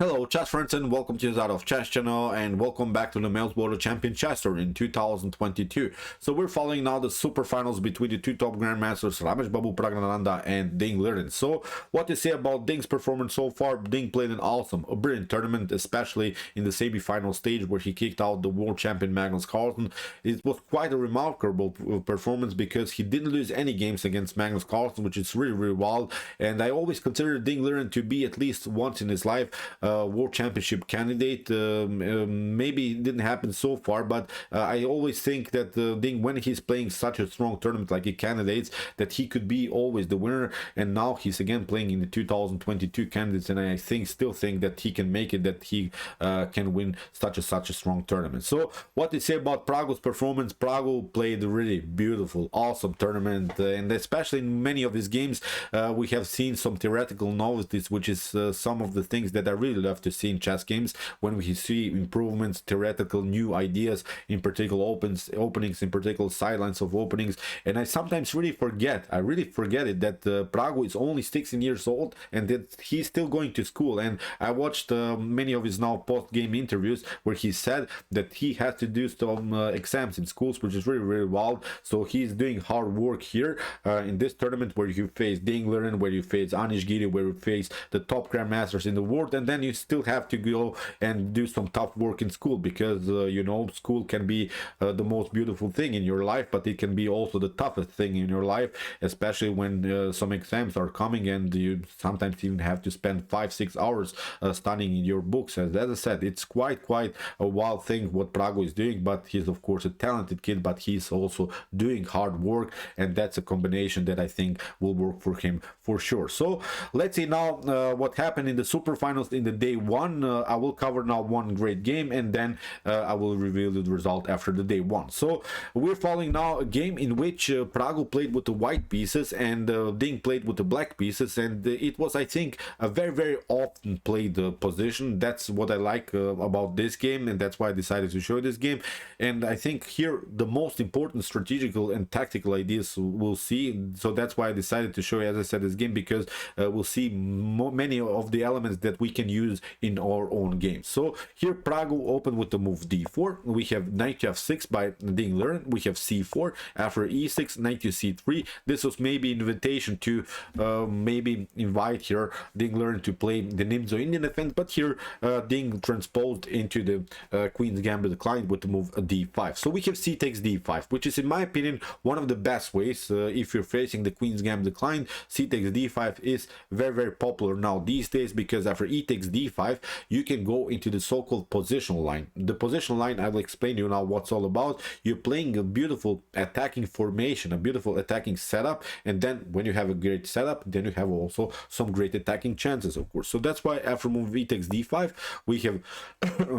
Hello chess friends and welcome to Jozarov Chess channel and welcome back to the Meltwater Champions Chess Tour in 2022. So we're following now the super finals between the two top grandmasters Praggnanandhaa and Liren. So what to say about Ding's performance so far? Ding played an awesome, a brilliant tournament, especially in the semi-final stage where he kicked out the world champion Magnus Carlsen. It was quite a remarkable performance because he didn't lose any games against Magnus Carlsen, which is really wild. And I always consider Liren to be at least once in his life world championship candidate. Maybe it didn't happen so far, but I always think that Ding, when he's playing such a strong tournament like he candidates, that he could be always the winner. And now he's again playing in the 2022 candidates, and I still think that he can make it, that he can win such a strong tournament. So what to say about Praggo's performance? Praggo played a really beautiful, awesome tournament, and especially in many of his games we have seen some theoretical novelties, which is some of the things that I really love to see in chess games, when we see improvements, theoretical new ideas, in particular openings, in particular sidelines of openings. And I sometimes really forget it, that Praggo is only 16 years old and that he's still going to school. And I watched many of his now post-game interviews where he said that he has to do some exams in schools, which is really wild. So he's doing hard work here in this tournament, where you face Liren, where you face Anish Giri, where you face the top grandmasters in the world, and then you still have to go and do some tough work in school, because you know, school can be the most beautiful thing in your life, but it can be also the toughest thing in your life, especially when some exams are coming and you sometimes even have to spend 5-6 hours studying in your books. As I said, it's quite a wild thing what Praggo is doing, but he's of course a talented kid, but he's also doing hard work, and that's a combination that I think will work for him for sure. So let's see now what happened in the super finals in the day one. I will cover now one great game, and then I will reveal the result after the day one. So we're following now a game in which Praggo played with the white pieces and Ding played with the black pieces, and it was, I think, a very often played position. That's what I like about this game, and that's why I decided to show this game. And I think here the most important strategical and tactical ideas we'll see. So that's why I decided to show you, as I said, this game, because we'll see many of the elements that we can use in our own game. So here Praggo opened with the move d4. We have knight to f6 by Liren. We have c4 after e6, knight to c3. This was maybe invitation to maybe invite here Liren to play the Nimzo Indian defense, but here Ding transposed into the Queen's Gambit decline with the move d5. So we have c takes d5, which is, in my opinion, one of the best ways. If you're facing the Queen's Gambit decline, c takes d5 is very popular now these days, because after e takes d5 you can go into the so-called positional line. The positional line, I will explain to you now what's all about. You're playing a beautiful attacking formation, a beautiful attacking setup, and then when you have a great setup, then you have also some great attacking chances, of course. So that's why after move e takes d5 we have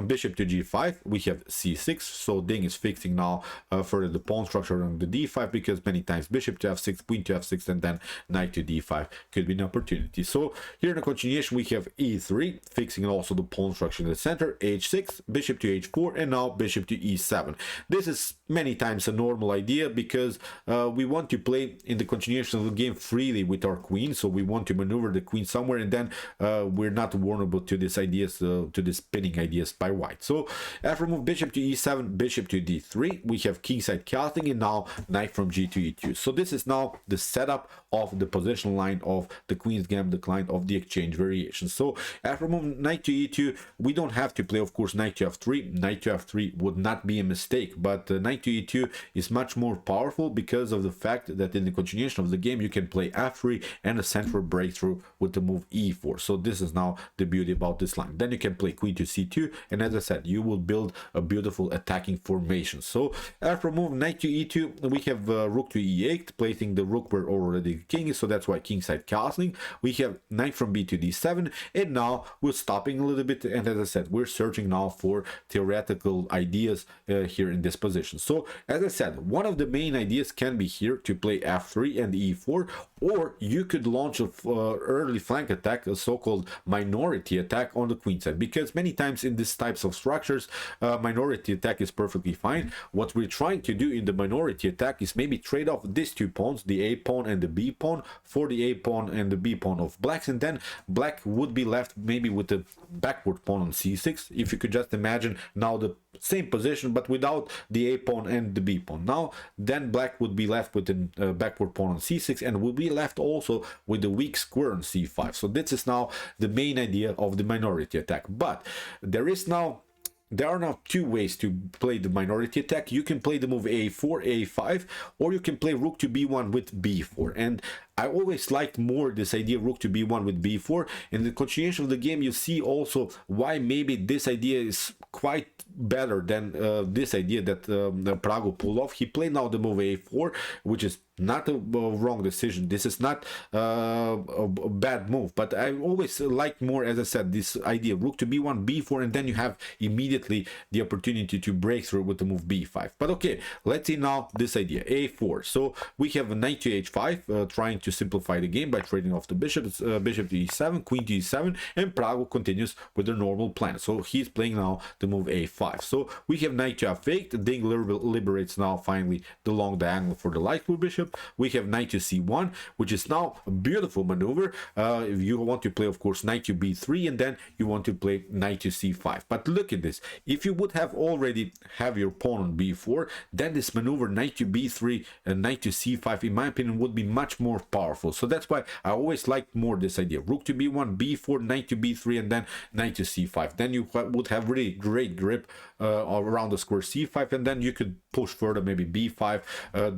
bishop to g5, we have c6. So Ding is fixing now further the pawn structure on the d5, because many times bishop to f6, queen to f6, and then knight to d5 could be an opportunity. So here in the continuation we have e3, fixing also the pawn structure in the center, h6, bishop to h4, and now bishop to e7. This is many times a normal idea, because we want to play in the continuation of the game freely with our queen. So we want to maneuver the queen somewhere, and then we're not vulnerable to these ideas, to the spinning ideas by white. So after move bishop to e7, bishop to d3, we have kingside castling, and now knight from g to e2. So this is now the setup of the positional line of the Queen's Gambit decline of the exchange variation. So after move knight to e2, we don't have to play, of course, knight to f3. Knight to f3 would not be a mistake, but knight to e2 is much more powerful, because of the fact that in the continuation of the game you can play f3 and a central breakthrough with the move e4. So this is now the beauty about this line. Then you can play queen to c2, and as I said, you will build a beautiful attacking formation. So after move knight to e2, we have rook to e8, placing the rook where already the king is, so that's why kingside castling. We have knight from b to d7, and now we're stopping a little bit, and as I said, we're searching now for theoretical ideas here in this position. So as I said, one of the main ideas can be here to play f3 and e4, or you could launch a early flank attack, a so-called minority attack on the queen side, because many times in these types of structures minority attack is perfectly fine. What we're trying to do in the minority attack is maybe trade off these two pawns, the a pawn and the b pawn, for the a pawn and the b pawn of blacks, and then black would be left maybe with the backward pawn on c6. If you could just imagine now the same position but without the a pawn and the b pawn. Now then black would be left with the backward pawn on c6 and will be left also with the weak square on c5. So this is now the main idea of the minority attack. But there are now two ways to play the minority attack. You can play the move a4, a5, or you can play rook to b1 with b4. And I always liked more this idea rook to b1 with b4. In the continuation of the game, you see also why maybe this idea is quite better than this idea that Pragg pulled off. He played now the move a4, which is not a wrong decision. This is not a bad move, but I always liked more, as I said, this idea rook to b1, b4, and then you have immediately the opportunity to break through with the move b5. But okay, let's see now this idea a4. So we have a knight to h5, trying to simplify the game by trading off the bishops, bishop to e7, queen to e7, and Pragg continues with the normal plan. So he's playing now the move a5. So we have knight to f8. Ding liberates now finally the long diagonal for the light blue bishop. We have knight to c1, which is now a beautiful maneuver. If you want to play, of course, knight to b3, and then you want to play knight to c5. But look at this. If you would have already have your pawn on b4, then this maneuver knight to b3 and knight to c5, in my opinion, would be much more powerful. So that's why I always liked more this idea. Rook to b1, b4, knight to b3, and then knight to c5. Then you would have really great grip around the square c5, and then you could push further, maybe b5,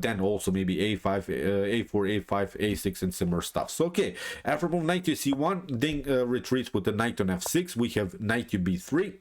then also maybe a5, a4, a5, a6, and similar stuff. So okay, after move knight to c1, Ding retreats with the knight on f6. We have knight to b3,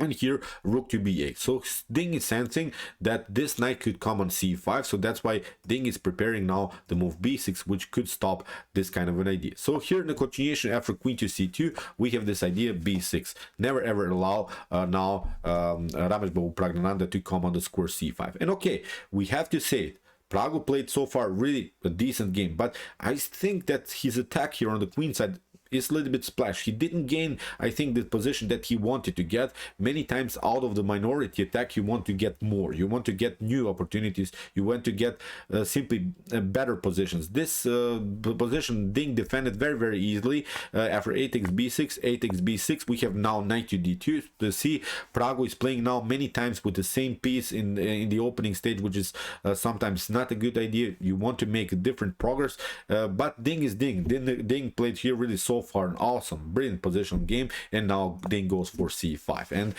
and here rook to b8. So Ding is sensing that this knight could come on c5, so that's why Ding is preparing now the move b6, which could stop this kind of an idea. So here in the continuation, after queen to c2, we have this idea b6. Never ever allow Rameshbabu Praggnanandhaa to come on the square c5. And okay, we have to say it, Pragg played so far really a decent game, but I think that his attack here on the queen side is a little bit splash. He didn't gain, I think, the position that he wanted to get. Many times out of the minority attack, you want to get more. You want to get new opportunities. You want to get simply better positions. This position Ding defended very, very easily. After a takes b6, a takes b6, we have now knight to d2. To see, Pragg is playing now many times with the same piece in the opening stage, which is sometimes not a good idea. You want to make a different progress, but Ding is Ding. Ding played here really so far an awesome, brilliant position game, and now Ding goes for c5. And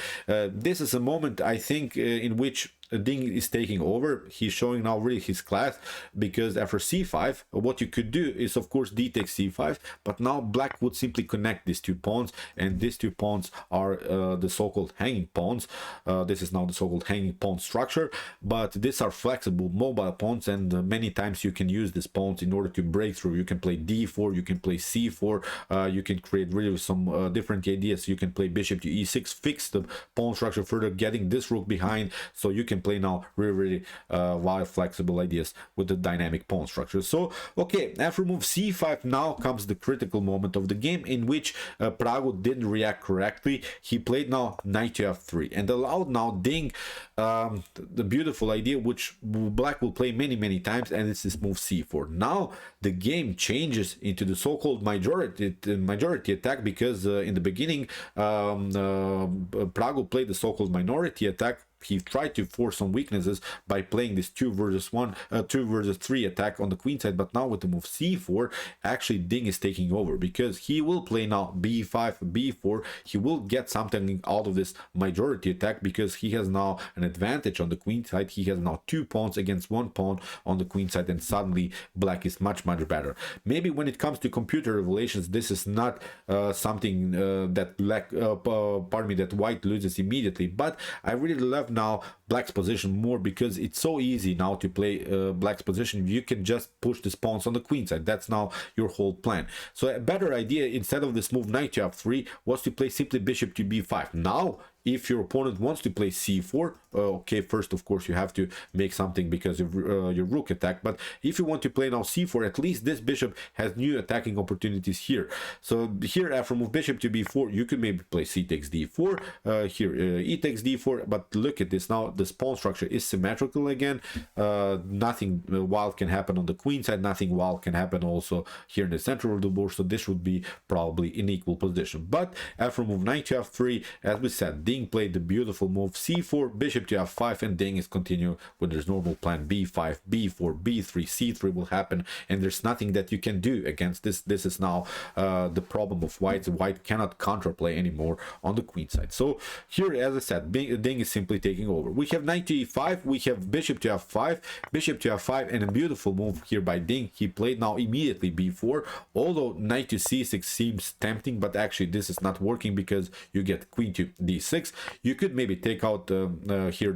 this is a moment, I think, in which Ding is taking over. He's showing now really his class, because after c5, what you could do is, of course, d takes c5, but now black would simply connect these two pawns, and these two pawns are the so-called hanging pawns. This is now the so-called hanging pawn structure, but these are flexible, mobile pawns, and many times you can use these pawns in order to break through. You can play d4, you can play c4, you can create really some different ideas. You can play bishop to e6, fix the pawn structure further, getting this rook behind, so you can play now really wild, flexible ideas with the dynamic pawn structure. So okay, after move c5, now comes the critical moment of the game, in which Pragg didn't react correctly. He played now knight to f3 and allowed now Ding the beautiful idea which black will play many times, and it's this move c4. Now the game changes into the so-called majority attack, because in the beginning Pragg played the so-called minority attack. He tried to force some weaknesses by playing this 2 versus 3 attack on the queen side, but now with the move c4, actually Ding is taking over, because he will play now b5, b4. He will get something out of this majority attack, because he has now an advantage on the queen side. He has now 2 pawns against 1 pawn on the queen side, and suddenly black is much better. Maybe when it comes to computer revelations, this is not something that white loses immediately, but I really love now black's position more, because it's so easy now to play black's position. You can just push the pawns on the queen side. That's now your whole plan. So a better idea, instead of this move knight to f3, was to play simply bishop to b5. Now if your opponent wants to play c4, okay, first of course you have to make something because of your rook attack, but if you want to play now c4, at least this bishop has new attacking opportunities here. So here, after move bishop to b4, you could maybe play c takes d4, here e takes d4, but look at this, now this pawn structure is symmetrical again. Nothing wild can happen on the queen side, nothing wild can happen also here in the center of the board, so this would be probably in equal position. But after move knight to f3, as we said, Ding played the beautiful move c4, bishop to f5, and Ding is continue with his normal plan b5, b4, b3, c3 will happen, and there's nothing that you can do against this. This is now the problem of white. White cannot counterplay anymore on the queen side. So here, as I said, Ding is simply taking over. We have knight to e5, we have bishop to f5, bishop to f5, and a beautiful move here by Ding. He played now immediately b4, although knight to c6 seems tempting, but actually this is not working because you get queen to d6. You could maybe take out here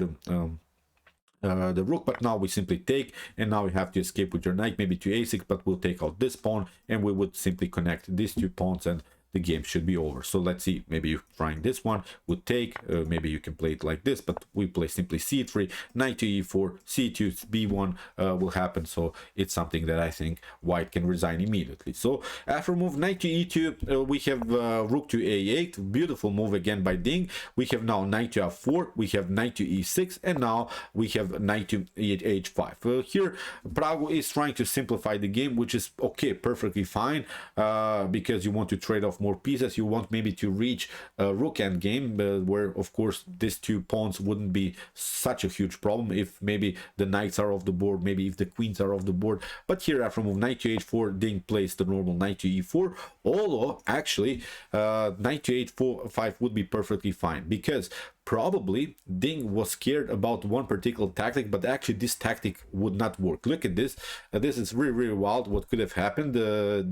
the rook, but now we simply take, and now we have to escape with your knight maybe to a6, but we'll take out this pawn, and we would simply connect these two pawns, and the game should be over. So let's see, maybe you trying this one would take, maybe you can play it like this, but we play simply c3, knight to e4, c2, b1 will happen. So it's something that I think white can resign immediately. So after move knight to e2, we have rook to a8, beautiful move again by Ding. We have now knight to f4, we have knight to e6, and now we have knight to h5. Here Pragg is trying to simplify the game, which is okay, perfectly fine, because you want to trade off more pieces. You want maybe to reach rook endgame, where of course these two pawns wouldn't be such a huge problem if maybe the knights are off the board, maybe if the queens are off the board. But here after move knight to h4, Ding plays the normal knight to e4, although actually knight to h5 would be perfectly fine, because probably Ding was scared about one particular tactic, but actually this tactic would not work. Look at this. This is really wild what could have happened.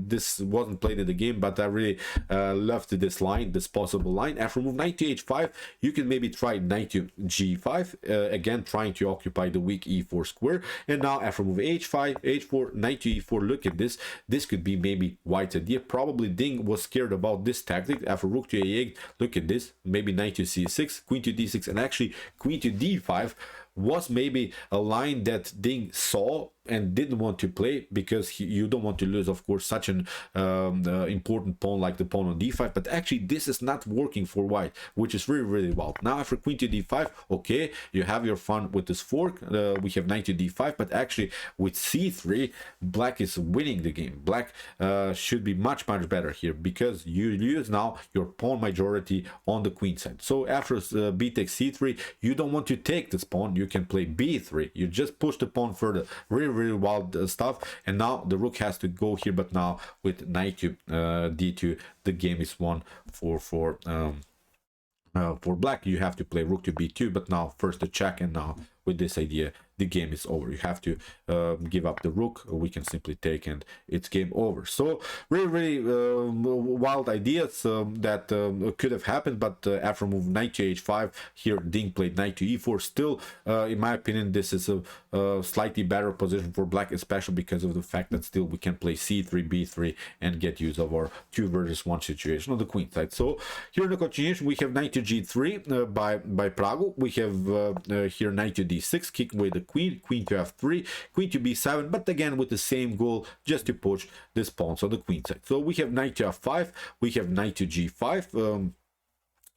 This wasn't played in the game, but I really loved this line, this possible line. After move knight to h5, you can maybe try knight to g5, again trying to occupy the weak e4 square. And now after move h5, h4, knight to e4, look at this. This could be maybe white's idea. Probably Ding was scared about this tactic. After rook to a8, look at this, maybe knight to c6, queen to d6, and actually queen to d5 was maybe a line that Ding saw and didn't want to play, because you don't want to lose, of course, such an important pawn like the pawn on d5. But actually this is not working for white, which is really wild. Now after queen to d5, okay, you have your fun with this fork. We have knight to d5, but actually with c3, black is winning the game. Black should be much better here, because you use now your pawn majority on the queen side. So after b takes c3, you don't want to take this pawn, you can play b3, you just push the pawn further. Really wild stuff. And now the rook has to go here, but now with knight to d2, the game is won for black. You have to play rook to b2, but now first the check, and now with this idea the game is over. You have to give up the rook, we can simply take, and it's game over. So really wild ideas that could have happened. But after move knight to h5, here Ding played knight to e4. Still, in my opinion, this is a slightly better position for black, especially because of the fact that still we can play c3, b3, and get use of our 2 versus 1 situation on the queen side. So here in the continuation, we have knight to g3 by Pragg. We have here knight to d6, kicking away the queen, queen to f3, queen to b7, but again with the same goal, just to push this pawns on the queen side. So we have knight to f5, we have knight to g5.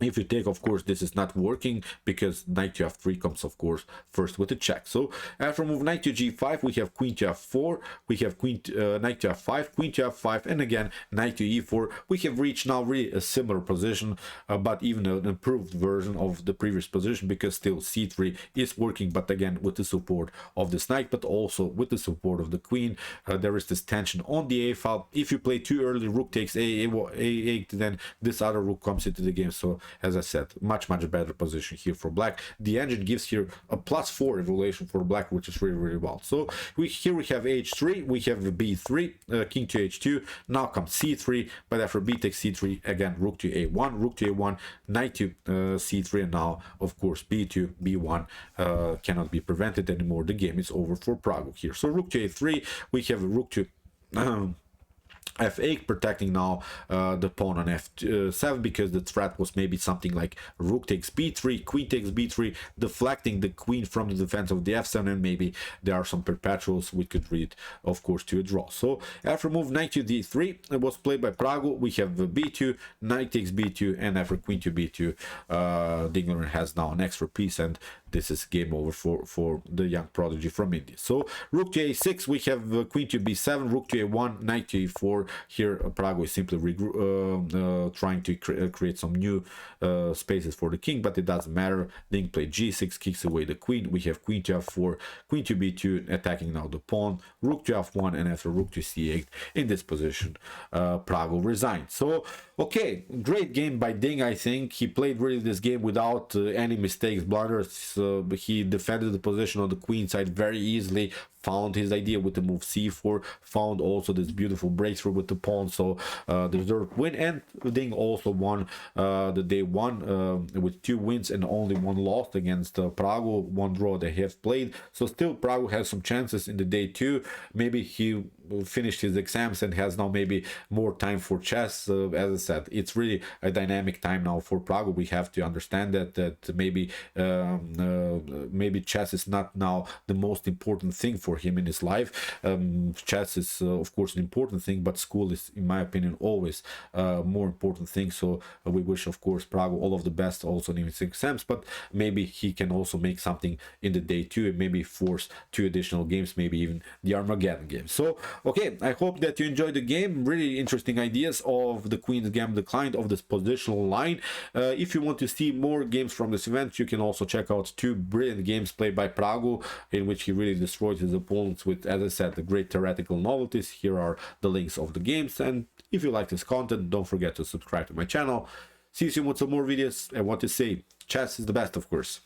If you take, of course, this is not working, because knight to f3 comes, of course, first with a check. So after move knight to g5, we have queen to f4, we have knight to f5, queen to f5, and again knight to e4. We have reached now really a similar position, but even an improved version of the previous position, because still c3 is working, but again with the support of this knight, but also with the support of the queen. There is this tension on the a file. If you play too early, rook takes a8, then this other rook comes into the game. So as I said, much better position here for black. The engine gives here a +4 evaluation for black, which is really well. So here we have h3, we have b3, king to h2, now comes c3, but after b takes c3, again rook to a1, knight to c3, and now of course b2, b1 cannot be prevented anymore. The game is over for Pragg here. So rook to a3, we have rook to f8, protecting now the pawn on f7, because the threat was maybe something like rook takes b3, queen takes b3, deflecting the queen from the defense of the f7, and maybe there are some perpetuals we could read, of course, to a draw. So after move knight to d3, it was played by Praggo. We have b2, knight takes b2, and after queen to b2, Liren has now an extra piece, and this is game over for the young prodigy from India. So rook to a6, we have queen to b7, rook to a1, knight to a4. Here Praggo is simply trying to create some new spaces for the king, but it doesn't matter. Ding played g6, kicks away the queen. We have queen to f4, queen to b2, attacking now the pawn, rook to f1, and after rook to c8, in this position Praggo resigned. So okay, great game by Ding. I think he played really this game without any mistakes, blunders. He defended the position on the queen side very easily, found his idea with the move c4, found also this beautiful breakthrough with the pawn, so deserved win. And Ding also won the day one with 2 wins and only 1 loss against Praggo, 1 draw they have played. So still Praggo has some chances in the day 2. Maybe he finished his exams and has now maybe more time for chess. As I said, it's really a dynamic time now for Praggo. We have to understand that maybe maybe chess is not now the most important thing for him in his life. Chess is of course an important thing, but school is, in my opinion, always more important thing. So we wish, of course, Praggo all of the best also in his exams, but maybe he can also make something in the day 2 and maybe force 2 additional games, maybe even the Armageddon game. So okay, I hope that you enjoyed the game. Really interesting ideas of the Queen's Gambit declined, of this positional line. If you want to see more games from this event, you can also check out 2 brilliant games played by Praggo, in which he really destroyed his opponents with, as I said, the great theoretical novelties. Here are the links of the games, and if you like this content, don't forget to subscribe to my channel. See you soon with some more videos, and what to say, chess is the best, of course.